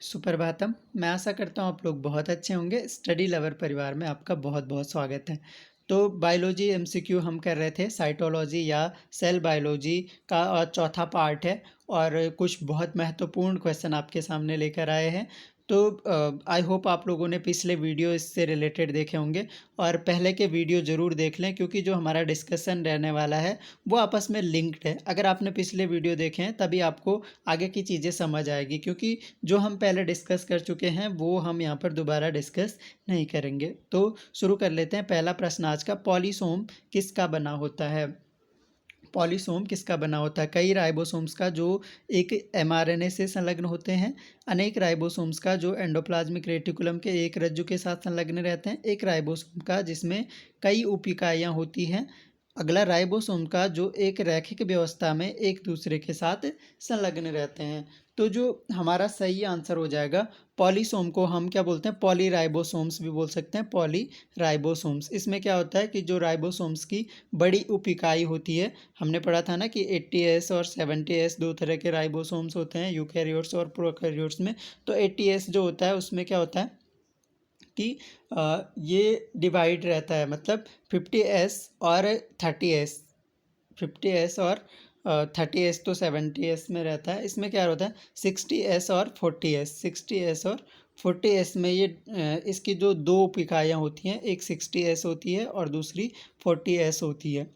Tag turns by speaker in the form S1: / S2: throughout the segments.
S1: सुप्रभातम। मैं आशा करता हूँ आप लोग बहुत अच्छे होंगे। स्टडी लवर परिवार में आपका बहुत बहुत स्वागत है। तो बायोलॉजी एमसीक्यू हम कर रहे थे, साइटोलॉजी या सेल बायोलॉजी का चौथा पार्ट है और कुछ बहुत महत्वपूर्ण क्वेश्चन आपके सामने लेकर आए हैं। तो आई होप आप लोगों ने पिछले वीडियो इससे रिलेटेड देखे होंगे और पहले के वीडियो ज़रूर देख लें, क्योंकि जो हमारा डिस्कशन रहने वाला है वो आपस में लिंक्ड है। अगर आपने पिछले वीडियो देखे हैं तभी आपको आगे की चीज़ें समझ आएगी, क्योंकि जो हम पहले डिस्कस कर चुके हैं वो हम यहाँ पर दोबारा डिस्कस नहीं करेंगे। तो शुरू कर लेते हैं। पहला प्रश्न आज का, पॉलीसोम किसका बना होता है? पॉलीसोम किसका बना होता है? कई राइबोसोम्स का जो एक एमआरएनए से संलग्न होते हैं, अनेक राइबोसोम्स का जो एंडोप्लाज्मिक रेटिकुलम के एक रज्जु के साथ संलग्न रहते हैं, एक राइबोसोम का जिसमें कई उपिकाइयाँ होती हैं, अगला राइबोसोम का जो एक रैखिक व्यवस्था में एक दूसरे के साथ संलग्न रहते हैं। तो जो हमारा सही आंसर हो जाएगा, पॉलीसोम को हम क्या बोलते हैं? पॉलीराइबोसोम्स भी बोल सकते हैं, पॉलीराइबोसोम्स। इसमें क्या होता है कि जो राइबोसोम्स की बड़ी उप इकाई होती है, हमने पढ़ा था ना कि 80S और 70S दो तरह के राइबोसोम्स होते हैं यूकैरियोट्स और प्रोकैरियोट्स में। तो 80S जो होता है उसमें क्या होता है कि ये डिवाइड रहता है, मतलब 50S और 30S, 50S और 30S तो 70S में रहता है। इसमें क्या होता है 60S और 40S, 60S और 40S में ये इसकी जो दो उप इकाइयाँ होती हैं, एक 60S होती है और दूसरी 40S होती है।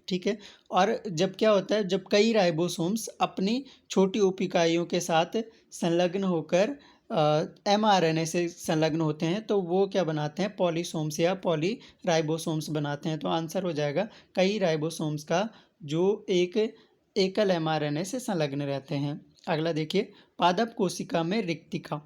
S1: ठीक है। और जब क्या होता है, जब कई राइबोसोम्स अपनी छोटी उप इकाइयों के साथ संलग्न होकर एमआरएनए से संलग्न होते हैं, तो वो क्या बनाते हैं? पॉलीसोम्स या पॉलीराइबोसोम्स बनाते हैं। तो आंसर हो जाएगा कई राइबोसोम्स का जो एक एकल एमआरएनए से संलग्न रहते हैं। अगला देखिए, पादप कोशिका में रिक्तिका,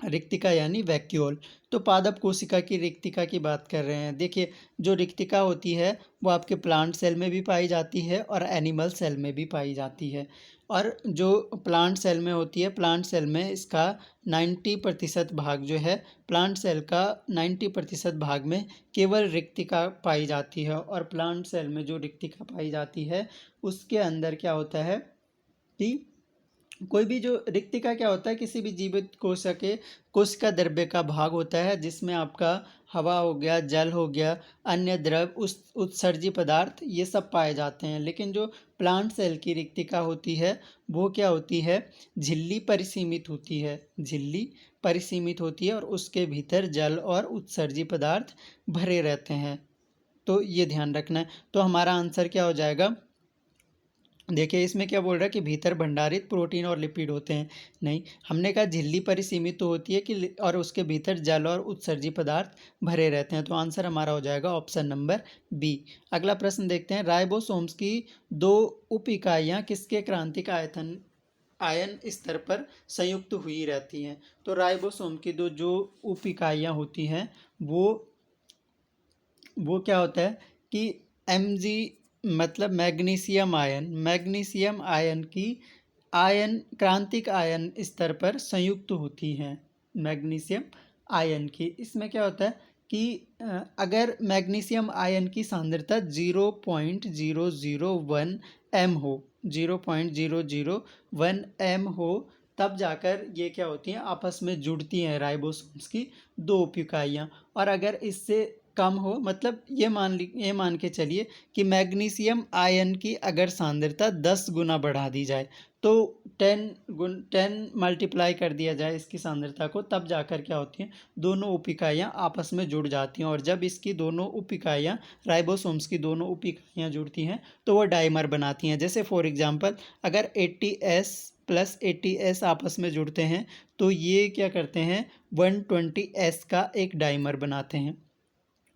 S1: रिक्तिका यानी वैक्यूल। तो पादप कोशिका की रिक्तिका की बात कर रहे हैं। देखिए, जो रिक्तिका होती है वो आपके प्लांट सेल में भी पाई जाती है और एनिमल सेल में भी पाई जाती है। और जो प्लांट सेल में होती है, प्लांट सेल में इसका 90% भाग जो है, प्लांट सेल का 90% भाग में केवल रिक्तिका पाई जाती है। और प्लांट सेल में जो रिक्तिका पाई जाती है उसके अंदर क्या होता है कि कोई भी जो रिक्तिका क्या होता है, किसी भी जीवित कोशिका द्रव्य का भाग होता है, जिसमें आपका हवा हो गया, जल हो गया, अन्य द्रव, उस उत्सर्जी पदार्थ, ये सब पाए जाते हैं। लेकिन जो प्लांट सेल की रिक्तिका होती है वो क्या होती है? झिल्ली परिसीमित होती है, झिल्ली परिसीमित होती है और उसके भीतर जल और उत्सर्जी पदार्थ भरे रहते हैं। तो ये ध्यान रखना है। तो हमारा आंसर क्या हो जाएगा? देखिए, इसमें क्या बोल रहा है कि भीतर भंडारित प्रोटीन और लिपिड होते हैं। नहीं, हमने कहा झिल्ली परिसीमित तो होती है कि और उसके भीतर जल और उत्सर्जी पदार्थ भरे रहते हैं। तो आंसर हमारा हो जाएगा ऑप्शन नंबर बी। अगला प्रश्न देखते हैं, राइबोसोम्स की दो उप इकाइयाँ किसके क्रांतिक आयन स्तर पर संयुक्त हुई रहती हैं? तो राइबोसोम की दो जो उप इकाइयाँ होती हैं वो क्या होता है कि Mg, मतलब मैग्नीशियम आयन, मैग्नीशियम आयन की आयन क्रांतिक आयन स्तर पर संयुक्त होती हैं, मैग्नीशियम आयन की। इसमें क्या होता है कि अगर मैग्नीशियम आयन की सांद्रता 0.001 m हो, 0.001 m हो, तब जाकर ये क्या होती हैं? आपस में जुड़ती हैं राइबोसोम्स की दो उप इकाइयाँ। और अगर इससे कम हो, मतलब ये मान के चलिए कि मैग्नीशियम आयन की अगर सांद्रता 10 गुना बढ़ा दी जाए, तो 10 मल्टीप्लाई कर दिया जाए इसकी सांद्रता को, तब जाकर क्या होती हैं? दोनों उप इकाइयाँ आपस में जुड़ जाती हैं। और जब इसकी दोनों उप इकाइयाँ, राइबोसोम्स की दोनों उप इकाइयाँ जुड़ती हैं तो वो डाइमर बनाती हैं। जैसे फॉर एग्जांपल, अगर 80S प्लस 80S आपस में जुड़ते हैं तो ये क्या करते हैं? 120S का एक डाइमर बनाते हैं।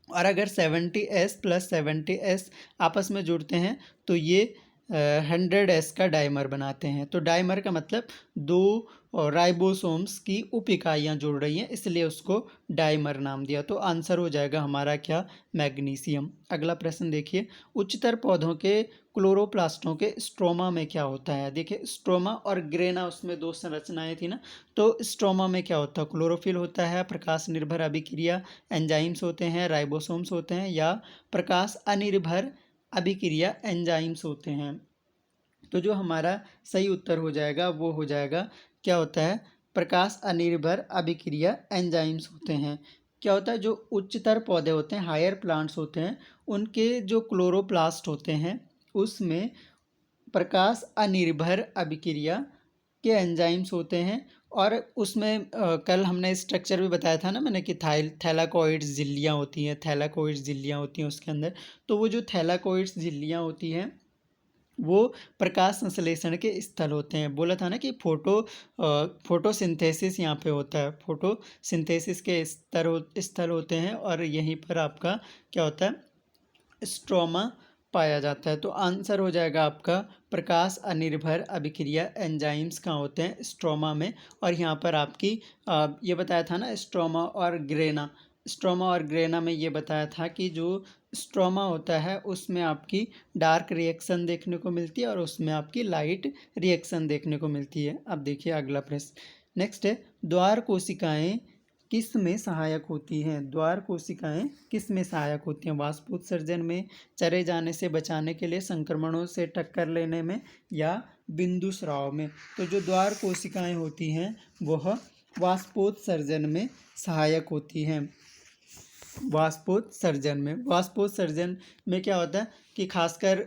S1: और अगर 70S प्लस 70S आपस में जुड़ते हैं तो ये 100S का डाइमर बनाते हैं। तो डाइमर का मतलब दो राइबोसोम्स की उप इकाइयाँ जुड़ रही हैं, इसलिए उसको डाइमर नाम दिया। तो आंसर हो जाएगा हमारा क्या? मैग्नीशियम। अगला प्रश्न देखिए, उच्चतर पौधों के क्लोरोप्लास्टों के स्ट्रोमा में क्या होता है? देखिए, स्ट्रोमा और ग्रेना, उसमें दो संरचनाएं थी ना। तो स्ट्रोमा में क्या होता है? क्लोरोफिल होता है, प्रकाश निर्भर अभिक्रिया एंजाइम्स होते हैं, राइबोसोम्स होते हैं, या प्रकाश अनिर्भर अभिक्रिया एंजाइम्स होते हैं। तो जो हमारा सही उत्तर हो जाएगा वो हो जाएगा, क्या होता है? प्रकाश अनिर्भर अभिक्रिया एंजाइम्स होते हैं। क्या होता है, जो उच्चतर पौधे होते हैं, हायर प्लांट्स होते हैं, उनके जो क्लोरोप्लास्ट होते हैं उसमें प्रकाश अनिर्भर अभिक्रिया के एंजाइम्स होते हैं। और उसमें कल हमने स्ट्रक्चर भी बताया था ना मैंने कि थैलाकोइड्स झिल्लियाँ होती हैं, थैलाकोइड्स झिल्लियाँ होती हैं उसके अंदर। तो वो जो थैलाकोइड्स झिल्लियाँ होती हैं वो प्रकाश संश्लेषण के स्थल होते हैं। बोला था ना कि फोटोसिंथेसिस यहाँ पे होता है, फोटोसिंथेसिस के स्थल होते हैं और यहीं पर आपका क्या होता है, स्ट्रोमा पाया जाता है। तो आंसर हो जाएगा आपका प्रकाश अनिर्भर अभिक्रिया एंजाइम्स कहाँ होते हैं, स्ट्रोमा में। और यहाँ पर आपकी ये बताया था ना स्ट्रोमा और ग्रेना में ये बताया था कि जो स्ट्रोमा होता है उसमें आपकी डार्क रिएक्शन देखने को मिलती है और उसमें आपकी लाइट रिएक्शन देखने को मिलती है। अब देखिए अगला प्रश्न, नेक्स्ट है, द्वार कोशिकाएं किस में सहायक होती हैं? द्वार कोशिकाएं किस में सहायक होती हैं? वाष्पोत्सर्जन में, चरे जाने से बचाने के लिए, संक्रमणों से टक्कर लेने में, या बिंदु स्राव में? तो जो द्वार कोशिकाएं होती हैं वह वाष्पोत्सर्जन में सहायक होती हैं। वाष्पोत्सर्जन में क्या होता है कि खासकर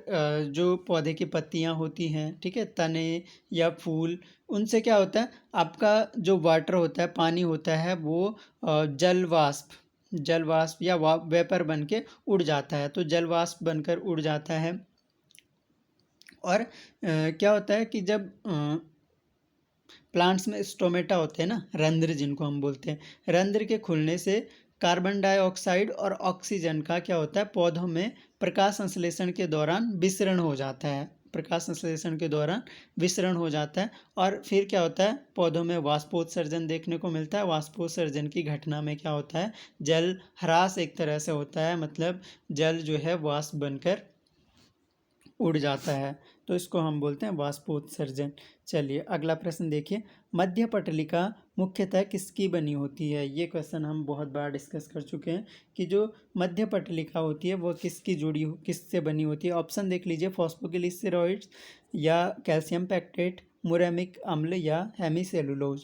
S1: जो पौधे की पत्तियां होती हैं, ठीक है, तने या फूल, उनसे क्या होता है, आपका जो वाटर होता है, पानी होता है, वो जल वाष्प या वेपर बन के उड़ जाता है। तो जल वाष्प बनकर उड़ जाता है। और क्या होता है कि जब प्लांट्स में स्टोमेटा होते हैं ना, रंध्र जिनको हम बोलते हैं, रंध्र के खुलने से कार्बन डाइऑक्साइड और ऑक्सीजन का क्या होता है, पौधों में प्रकाश संश्लेषण के दौरान विसरण हो जाता है। प्रकाश संश्लेषण के दौरान विसरण हो जाता है और फिर क्या होता है, पौधों में वाष्पोत्सर्जन देखने को मिलता है। वाष्पोत्सर्जन की घटना में क्या होता है, जल ह्रास एक तरह से होता है, मतलब जल जो है वाष्प बनकर उड़ जाता है। तो इसको हम बोलते हैं वाष्पोत्सर्जन। चलिए अगला प्रश्न देखिए, मध्य पटलिका मुख्यतः किसकी बनी होती है? ये क्वेश्चन हम बहुत बार डिस्कस कर चुके हैं कि जो मध्य पटलिका होती है वो किससे बनी होती है। ऑप्शन देख लीजिए, फॉस्फोग्लिसराइड्स या कैल्शियम पैक्टेट, मुरेमिक अम्ल या हेमीसेलुलोज।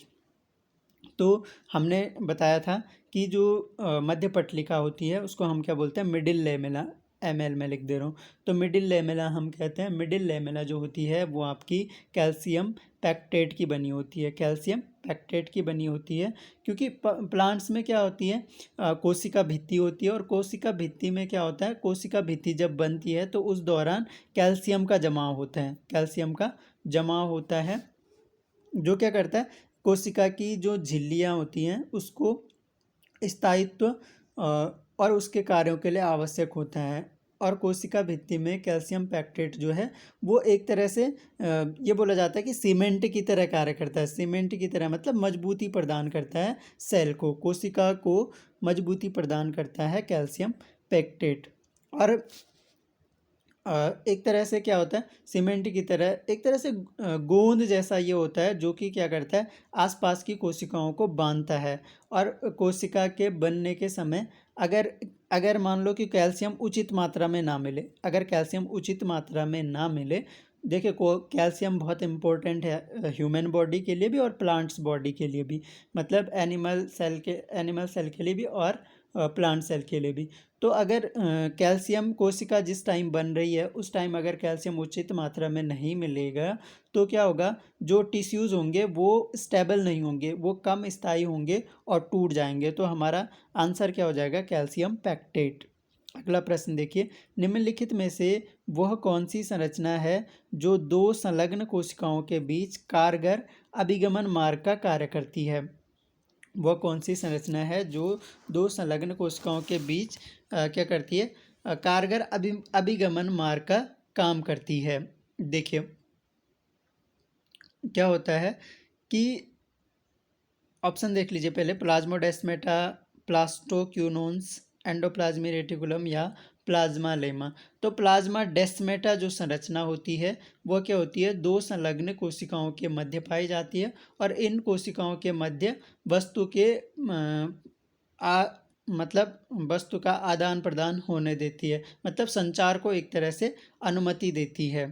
S1: तो हमने बताया था कि जो मध्य पटलिका होती है उसको हम क्या बोलते हैं, मिडिल लेमेला, एल में लिख दे रहा हूँ। तो मिडिल लेमेला हम कहते हैं, मिडिल लेमेला जो होती है वो आपकी कैल्शियम पैक्टेट की बनी होती है, कैल्शियम पैक्टेट की बनी होती है। क्योंकि प्लांट्स में क्या होती है, कोशिका भित्ति होती है और कोशिका भित्ति में क्या होता है, कोशिका भित्ति जब बनती है तो उस दौरान कैल्शियम का जमाव होता है, कैल्शियम का जमाव होता है, जो क्या करता है, कोशिका की जो झिल्लियाँ होती हैं उसको स्थायित्व और उसके कार्यों के लिए आवश्यक होता है। और कोशिका भित्ति में कैल्शियम पैक्टेट जो है वो एक तरह से ये बोला जाता है कि सीमेंट की तरह कार्य करता है। सीमेंट की तरह मतलब मजबूती प्रदान करता है सेल को, कोशिका को मजबूती प्रदान करता है कैल्शियम पैक्टेट। और एक तरह से क्या होता है, सीमेंट की तरह एक तरह से गोंद जैसा ये होता है, जो कि क्या करता है, आसपास की कोशिकाओं को बांधता है। और कोशिका के बनने के समय अगर अगर मान लो कि कैल्शियम उचित मात्रा में ना मिले, अगर कैल्शियम उचित मात्रा में ना मिले, देखिए को कैल्शियम बहुत इम्पोर्टेंट है ह्यूमन बॉडी के लिए भी और प्लांट्स बॉडी के लिए भी, मतलब एनिमल सेल के लिए भी और प्लांट सेल के लिए भी। तो अगर कैल्शियम कोशिका जिस टाइम बन रही है उस टाइम अगर कैल्शियम उचित मात्रा में नहीं मिलेगा तो क्या होगा, जो टिश्यूज़ होंगे वो स्टेबल नहीं होंगे, वो कम स्थायी होंगे और टूट जाएंगे। तो हमारा आंसर क्या हो जाएगा, कैल्शियम पैक्टेट। अगला प्रश्न देखिए, निम्नलिखित में से वह कौन सी संरचना है जो दो संलग्न कोशिकाओं के बीच कारगर अभिगमन मार्ग का कार्य करती है? वह कौन सी संरचना है जो दो संलग्न कोशिकाओं के बीच क्या करती है, कारगर अभिगमन मार्ग का काम करती है? देखिए क्या होता है कि ऑप्शन देख लीजिए पहले, प्लाज्मोडेस्मेटा, प्लास्टोक्यूनोन्स, एंडोप्लाज्मी रेटिकुलम या प्लाज्मा लेमा। तो प्लाज्मा डेस्मेटा जो संरचना होती है वह क्या होती है, दो संलग्न कोशिकाओं के मध्य पाई जाती है और इन कोशिकाओं के मध्य वस्तु के मतलब वस्तु का आदान प्रदान होने देती है, मतलब संचार को एक तरह से अनुमति देती है।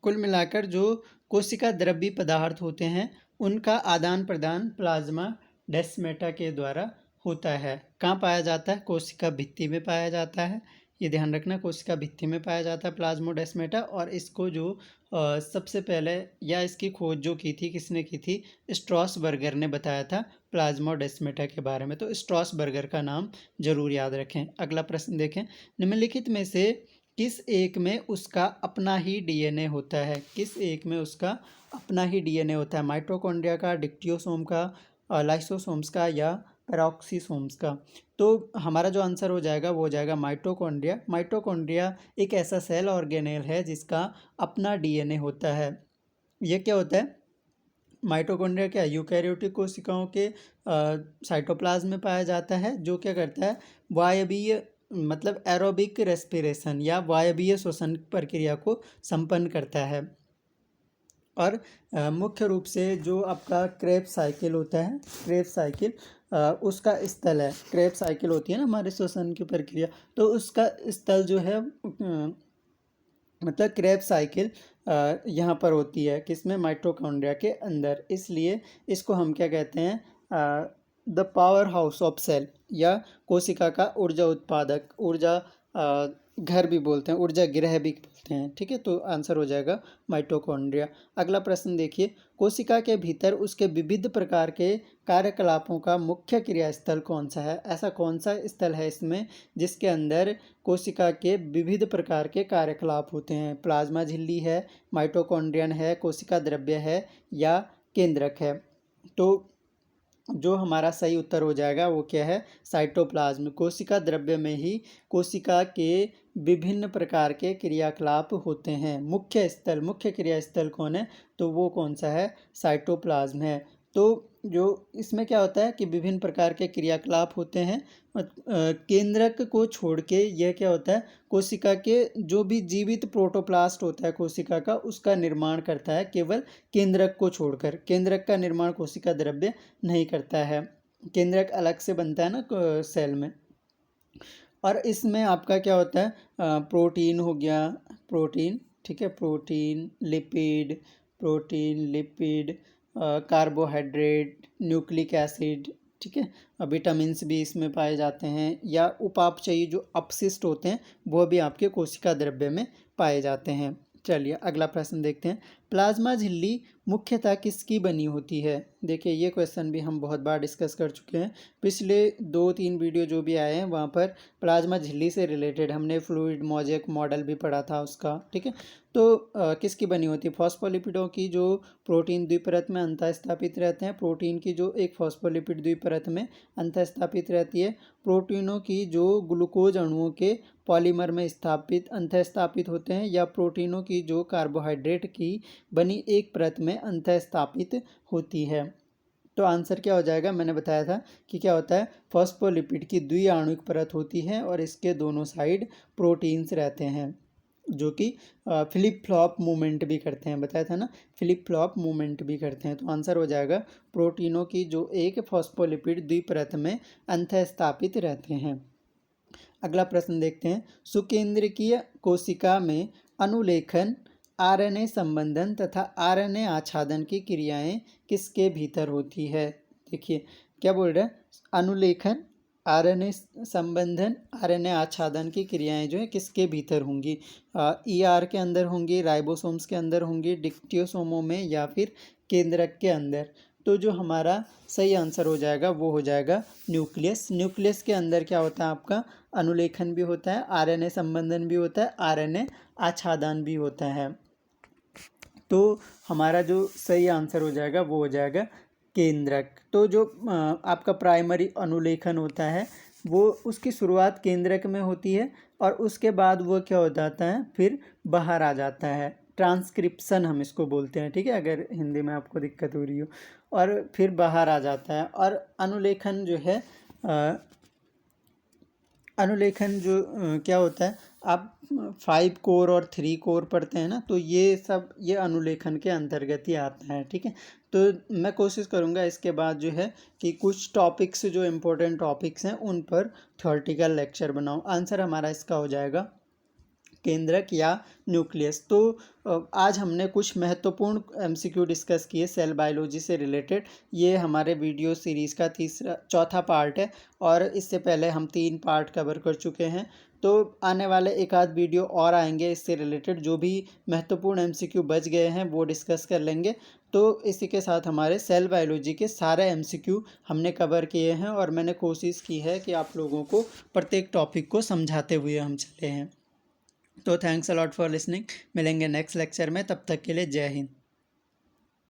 S1: कुल मिलाकर जो कोशिका द्रव्य पदार्थ होते हैं उनका आदान प्रदान प्लाज्मा डेस्मेटा के द्वारा होता है। कहाँ पाया जाता है? कोशिका भित्ति में पाया जाता है। ये ध्यान रखना, कोशिका भित्ति में पाया जाता है प्लाज्मोडेस्मेटा। और इसको जो सबसे पहले या इसकी खोज जो की थी, किसने की थी? स्ट्रॉसबर्गर ने बताया था प्लाज्मोडेस्मेटा के बारे में। तो स्ट्रॉसबर्गर का नाम जरूर याद रखें। अगला प्रश्न देखें, निम्नलिखित में से किस एक में उसका अपना ही डीएनए होता है? किस एक में उसका अपना ही डीएनए होता है? माइटोकॉन्ड्रिया का, डिक्टियोसोम का, लाइसोसोम्स का या पेरोक्सीसोम्स का? तो हमारा जो आंसर हो जाएगा वो हो जाएगा माइटोकॉन्ड्रिया। माइटोकॉन्ड्रिया एक ऐसा सेल ऑर्गेनेल है जिसका अपना डीएनए होता है। ये क्या होता है? माइटोकॉन्ड्रिया क्या यूकैरियोटिक कोशिकाओं के साइटोप्लाज्म में पाया जाता है, जो क्या करता है? वायवीय मतलब एरोबिक रेस्पिरेशन या वायवीय श्वसन प्रक्रिया को संपन्न करता है। और मुख्य रूप से जो आपका क्रेब्स साइकिल होता है, क्रेब्स साइकिल उसका स्थल है। क्रेब्स साइकिल होती है ना हमारे श्वसन की प्रक्रिया, तो उसका स्थल जो है मतलब क्रेब्स साइकिल यहाँ पर होती है, किसमें? माइटोकॉन्ड्रिया के अंदर। इसलिए इसको हम क्या कहते हैं? The power house of cell या कोशिका का ऊर्जा उत्पादक, ऊर्जा घर भी बोलते हैं, ऊर्जा गृह भी बोलते हैं। ठीक है, तो आंसर हो जाएगा माइटोकॉन्ड्रिया। अगला प्रश्न देखिए, कोशिका के भीतर उसके विविध प्रकार के कार्यकलापों का मुख्य क्रियास्थल कौन सा है? ऐसा कौन सा स्थल है इसमें जिसके अंदर कोशिका के विविध प्रकार के कार्यकलाप होते हैं? प्लाज्मा झिल्ली है, माइटोकॉन्ड्रियन है, कोशिका द्रव्य है या केंद्रक है? तो जो हमारा सही उत्तर हो जाएगा वो क्या है? साइटोप्लाज्म। कोशिका द्रव्य में ही कोशिका के विभिन्न प्रकार के क्रियाकलाप होते हैं। मुख्य स्थल, मुख्य क्रियास्थल कौन है? तो वो कौन सा है? साइटोप्लाज्म है। तो जो इसमें क्या होता है कि विभिन्न प्रकार के क्रियाकलाप होते हैं। केंद्रक को छोड़ के यह क्या होता है? कोशिका के जो भी जीवित प्रोटोप्लास्ट होता है कोशिका का, उसका निर्माण करता है, केवल केंद्रक को छोड़कर। केंद्रक का निर्माण कोशिका द्रव्य नहीं करता है। केंद्रक अलग से बनता है ना सेल में। और इसमें आपका क्या होता है? प्रोटीन हो गया, प्रोटीन, ठीक है, protein lipid, carbohydrate, nucleic acid, ठीक है, विटामिन्स भी इसमें पाए जाते हैं, या उपापचयी जो अपशिष्ट होते हैं वो भी आपके कोशिका द्रव्य में पाए जाते हैं। चलिए अगला प्रश्न देखते हैं, प्लाज्मा झिल्ली मुख्यतः किसकी बनी होती है? देखिए ये क्वेश्चन भी हम बहुत बार डिस्कस कर चुके हैं। पिछले 2-3 वीडियो जो भी आए हैं वहाँ पर प्लाज्मा झिल्ली से रिलेटेड हमने फ्लूइड मोज़ेक मॉडल भी पढ़ा था उसका। ठीक है, तो किसकी बनी होती है? फॉस्फोलिपिडों की जो प्रोटीन द्विपरत में अंतःस्थापित रहते हैं, प्रोटीन की जो एक फॉस्फोलिपिड द्विपरत में अंतःस्थापित रहती है, प्रोटीनों की जो ग्लूकोज अणुओं के पॉलीमर में स्थापित अंतःस्थापित होते हैं, या प्रोटीनों की जो कार्बोहाइड्रेट की बनी एक परत में अंतःस्थापित होती है। तो आंसर क्या हो जाएगा? मैंने बताया था कि क्या होता है? फॉस्फोलिपिड की द्विआण्विक परत होती है और इसके दोनों साइड प्रोटीन्स रहते हैं जो कि फ्लिप फ्लॉप मूवमेंट भी करते हैं। बताया था ना, फ्लिप फ्लॉप मूवमेंट भी करते हैं। तो आंसर हो जाएगा प्रोटीनों की जो एक फॉस्फोलिपिड द्विपरत में अंतःस्थापित रहते हैं। अगला प्रश्न देखते हैं, सुकेंद्रकीय कोशिका में अनुलेखन, आरएनए संबंधन तथा आरएनए आच्छादन की क्रियाएं किसके भीतर होती है? देखिए क्या बोल रहा है, अनुलेखन, आरएनए संबंधन, आरएनए आच्छादन की क्रियाएं जो है किसके भीतर होंगी? ईआर के अंदर होंगी, राइबोसोम्स के अंदर होंगी, डिक्टियोसोमों में, या फिर केंद्रक के अंदर? तो जो हमारा सही आंसर हो जाएगा वो हो जाएगा न्यूक्लियस। न्यूक्लियस के अंदर क्या होता है? आपका अनुलेखन भी होता है, आरएनए संबंधन भी होता है, आरएनए आच्छादन भी होता है। तो हमारा जो सही आंसर हो जाएगा वो हो जाएगा केंद्रक। तो जो आपका प्राइमरी अनुलेखन होता है वो उसकी शुरुआत केंद्रक में होती है और उसके बाद वो क्या हो जाता है? फिर बाहर आ जाता है। ट्रांसक्रिप्शन हम इसको बोलते हैं, ठीक है, अगर हिंदी में आपको दिक्कत हो रही हो। और फिर बाहर आ जाता है। और अनुलेखन जो है अनुलेखन जो क्या होता है, आप 5 कोर और 3 कोर पढ़ते हैं ना, तो ये सब ये अनुलेखन के अंतर्गत ही आता है। ठीक है, तो मैं कोशिश करूँगा इसके बाद जो है कि कुछ टॉपिक्स जो इम्पोर्टेंट टॉपिक्स हैं उन पर थ्योरेटिकल लेक्चर बनाऊँ। आंसर हमारा इसका हो जाएगा केंद्रक या न्यूक्लियस। तो आज हमने कुछ महत्वपूर्ण एमसीक्यू डिस्कस किए सेल बायोलॉजी से रिलेटेड। ये हमारे वीडियो सीरीज़ का चौथा पार्ट है और इससे पहले हम 3 पार्ट कवर कर चुके हैं। तो आने वाले एक आध वीडियो और आएंगे इससे रिलेटेड, जो भी महत्वपूर्ण एमसीक्यू बच गए हैं वो डिस्कस कर लेंगे। तो इसी के साथ हमारे सेल बायोलॉजी के सारे एमसीक्यू हमने कवर किए हैं और मैंने कोशिश की है कि आप लोगों को प्रत्येक टॉपिक को समझाते हुए हम चले हैं। तो thanks a lot for listening. मिलेंगे नेक्स्ट लेक्चर में, तब तक के लिए जय हिंद।